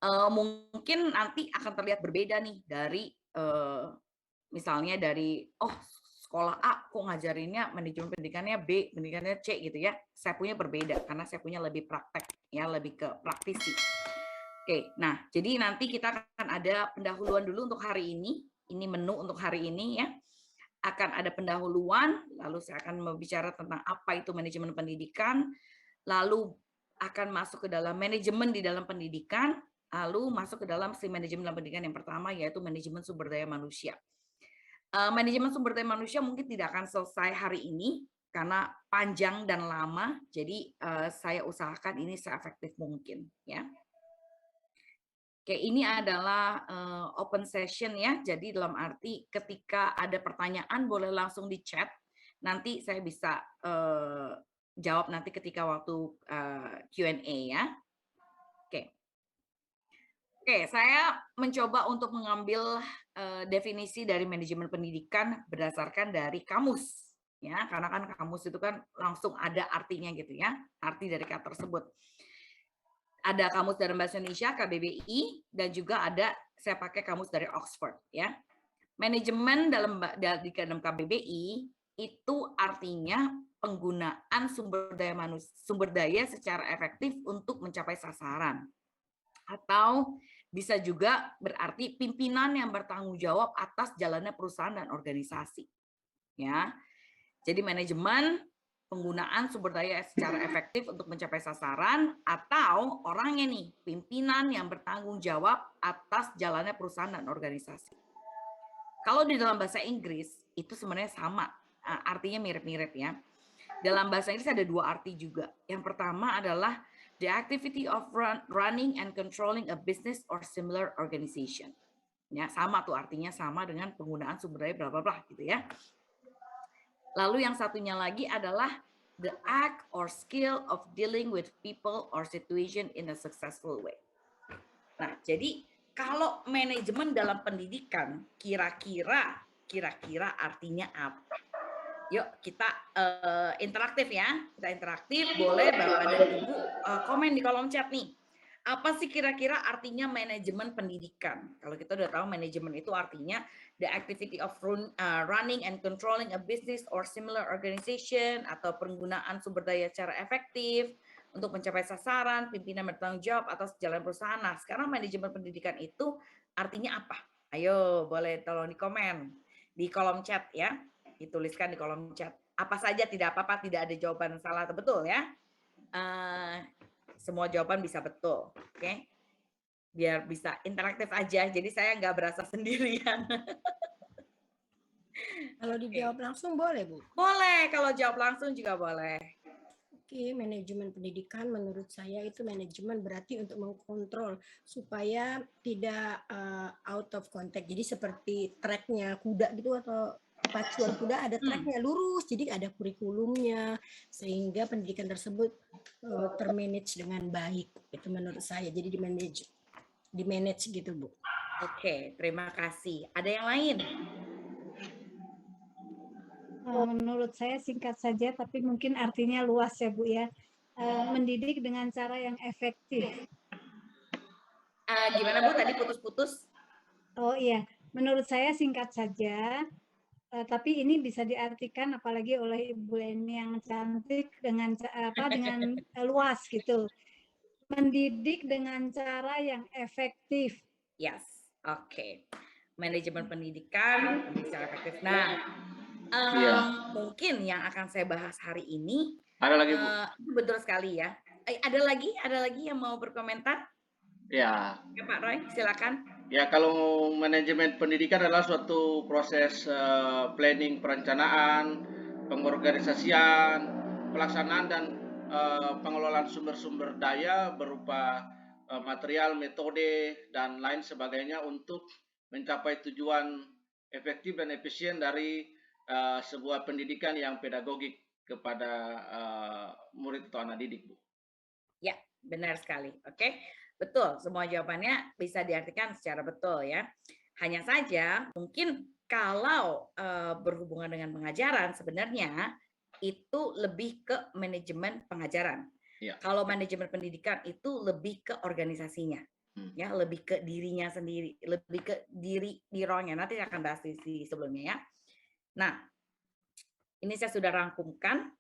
Mungkin nanti akan terlihat berbeda nih dari, misalnya dari, oh sekolah A kok ngajarinnya manajemen pendidikannya B, pendidikannya C gitu ya. Saya punya berbeda karena saya punya lebih praktek ya, lebih ke praktisi. Oke, nah jadi nanti kita akan ada pendahuluan dulu untuk hari ini menu untuk hari ini ya. Akan ada pendahuluan, lalu saya akan berbicara tentang apa itu manajemen pendidikan, lalu akan masuk ke dalam manajemen di dalam pendidikan, lalu masuk ke dalam si manajemen dalam pendidikan yang pertama yaitu manajemen sumber daya manusia. Manajemen sumber daya manusia mungkin tidak akan selesai hari ini karena panjang dan lama, jadi saya usahakan ini seefektif mungkin ya. Oke, ini adalah open session ya. Jadi dalam arti ketika ada pertanyaan boleh langsung di chat. Nanti saya bisa jawab nanti ketika waktu Q&A ya. Oke. Oke, saya mencoba untuk mengambil definisi dari manajemen pendidikan berdasarkan dari kamus ya, karena kan kamus itu kan langsung ada artinya gitu ya, arti dari kata tersebut. Ada kamus dalam bahasa Indonesia KBBI dan juga ada saya pakai kamus dari Oxford ya. Manajemen di dalam KBBI itu artinya penggunaan sumber daya secara efektif untuk mencapai sasaran. Atau bisa juga berarti pimpinan yang bertanggung jawab atas jalannya perusahaan dan organisasi. Ya. Jadi manajemen penggunaan sumber daya secara efektif untuk mencapai sasaran atau orangnya nih, pimpinan yang bertanggung jawab atas jalannya perusahaan dan organisasi. Kalau di dalam bahasa Inggris itu sebenarnya sama, artinya mirip-mirip ya. Dalam bahasa Inggris ada dua arti juga. Yang pertama adalah the activity of running and controlling a business or similar organization. Ya, sama tuh artinya sama dengan penggunaan sumber daya bla bla bla gitu ya. Lalu yang satunya lagi adalah the act or skill of dealing with people or situation in a successful way. Nah, jadi kalau manajemen dalam pendidikan kira-kira artinya apa? Yuk kita interaktif ya. Kita interaktif, boleh Bapak dan Ibu komen di kolom chat nih. Apa sih kira-kira artinya manajemen pendidikan? Kalau kita udah tahu manajemen itu artinya the activity of running and controlling a business or similar organization atau penggunaan sumber daya secara efektif untuk mencapai sasaran, pimpinan bertanggung jawab atas jalan perusahaan. Nah, sekarang manajemen pendidikan itu artinya apa? Ayo, boleh tolong di komen di kolom chat ya. Dituliskan di kolom chat. Apa saja tidak apa-apa, tidak ada jawaban salah atau betul ya. Semua jawaban bisa betul, oke? Biar bisa interaktif aja, jadi saya nggak berasa sendirian. Kalau dijawab langsung boleh, Bu? Boleh, kalau jawab langsung juga boleh. Oke, manajemen pendidikan menurut saya itu manajemen berarti untuk mengkontrol supaya tidak out of contact. Jadi seperti tracknya kuda gitu atau pacuan kuda ada tracknya lurus, jadi ada kurikulumnya sehingga pendidikan tersebut termanage dengan baik. Itu menurut saya. Jadi di manage gitu, Bu. Oke, terima kasih. Ada yang lain? Menurut saya singkat saja, tapi mungkin artinya luas ya Bu ya. Mendidik dengan cara yang efektif. Gimana Bu tadi putus-putus? Oh iya, menurut saya singkat saja, tapi ini bisa diartikan apalagi oleh Ibu Leni yang cantik dengan luas gitu. Mendidik dengan cara yang efektif. Yes, oke. Manajemen pendidikan secara efektif. Nah, mungkin yang akan saya bahas hari ini ada lagi Bu. Betul sekali ya. Ada lagi yang mau berkomentar? Ya. Ya Pak Roy, silakan. Ya, kalau manajemen pendidikan adalah suatu proses planning, perencanaan, pengorganisasian, pelaksanaan dan pengelolaan sumber-sumber daya berupa material, metode dan lain sebagainya untuk mencapai tujuan efektif dan efisien dari sebuah pendidikan yang pedagogik kepada murid atau anak didik, Bu. Ya, benar sekali. Oke. Betul, semua jawabannya bisa diartikan secara betul ya. Hanya saja mungkin kalau berhubungan dengan pengajaran sebenarnya itu lebih ke manajemen pengajaran. Ya. Kalau manajemen pendidikan itu lebih ke organisasinya. ya, lebih ke dirinya sendiri, lebih ke diri rohnya. Nanti akan bahas di sebelumnya ya. Nah, ini saya sudah rangkumkan.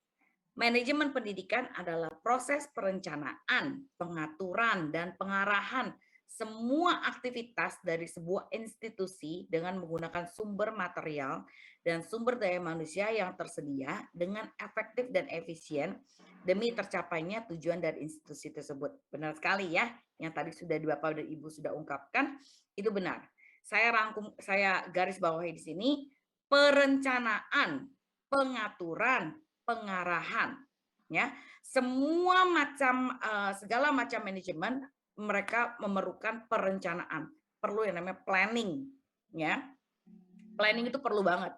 Manajemen pendidikan adalah proses perencanaan, pengaturan, dan pengarahan semua aktivitas dari sebuah institusi dengan menggunakan sumber material dan sumber daya manusia yang tersedia dengan efektif dan efisien demi tercapainya tujuan dari institusi tersebut. Benar sekali ya, yang tadi sudah Bapak dan Ibu sudah ungkapkan, itu benar. Saya garis bawahi di sini, perencanaan, pengaturan, pengarahan, ya, semua macam segala macam manajemen mereka memerlukan perencanaan, perlu yang namanya planning, ya. Planning itu perlu banget.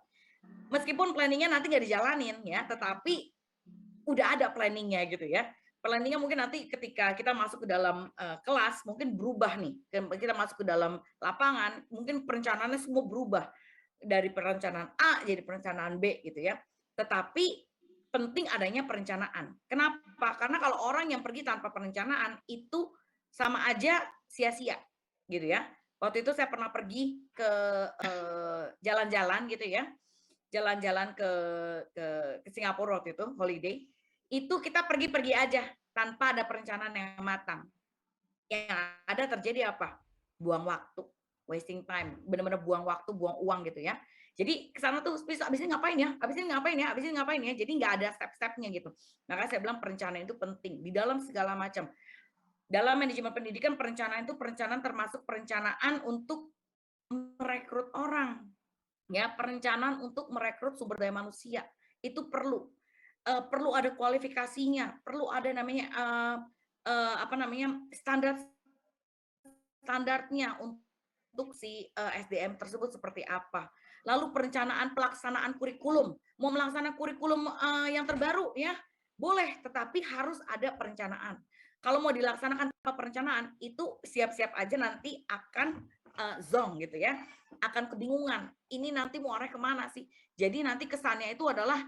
Meskipun planningnya nanti nggak dijalanin, ya, tetapi udah ada planningnya gitu ya. Planningnya mungkin nanti ketika kita masuk ke dalam kelas mungkin berubah nih, kita masuk ke dalam lapangan mungkin perencanaannya semua berubah dari perencanaan A jadi perencanaan B gitu ya. Tetapi penting adanya perencanaan. Kenapa? Karena kalau orang yang pergi tanpa perencanaan itu sama aja sia-sia gitu ya. Waktu itu saya pernah pergi ke jalan-jalan gitu ya. Jalan-jalan ke Singapura waktu itu, holiday. Itu kita pergi-pergi aja tanpa ada perencanaan yang matang. Yang ada terjadi apa? Buang waktu, wasting time, benar-benar buang waktu, buang uang gitu ya. Jadi kesana tuh abis ini ngapain ya, abis ini ngapain ya, abis ini ngapain ya. Jadi nggak ada step-stepnya gitu. Makanya saya bilang perencanaan itu penting di dalam segala macam. Dalam manajemen pendidikan perencanaan itu perencanaan termasuk perencanaan untuk merekrut orang, ya, perencanaan untuk merekrut sumber daya manusia itu perlu ada kualifikasinya, perlu ada namanya standarnya untuk si SDM tersebut seperti apa. Lalu perencanaan pelaksanaan kurikulum, mau melaksanakan kurikulum yang terbaru ya boleh, tetapi harus ada perencanaan. Kalau mau dilaksanakan tanpa perencanaan itu siap-siap aja nanti akan zong gitu ya, akan kebingungan. Ini nanti mau arah kemana sih? Jadi nanti kesannya itu adalah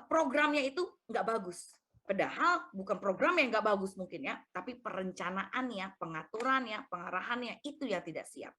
programnya itu nggak bagus. Padahal bukan program yang nggak bagus mungkin ya, tapi perencanaannya, pengaturannya, pengarahannya itu yang tidak siap.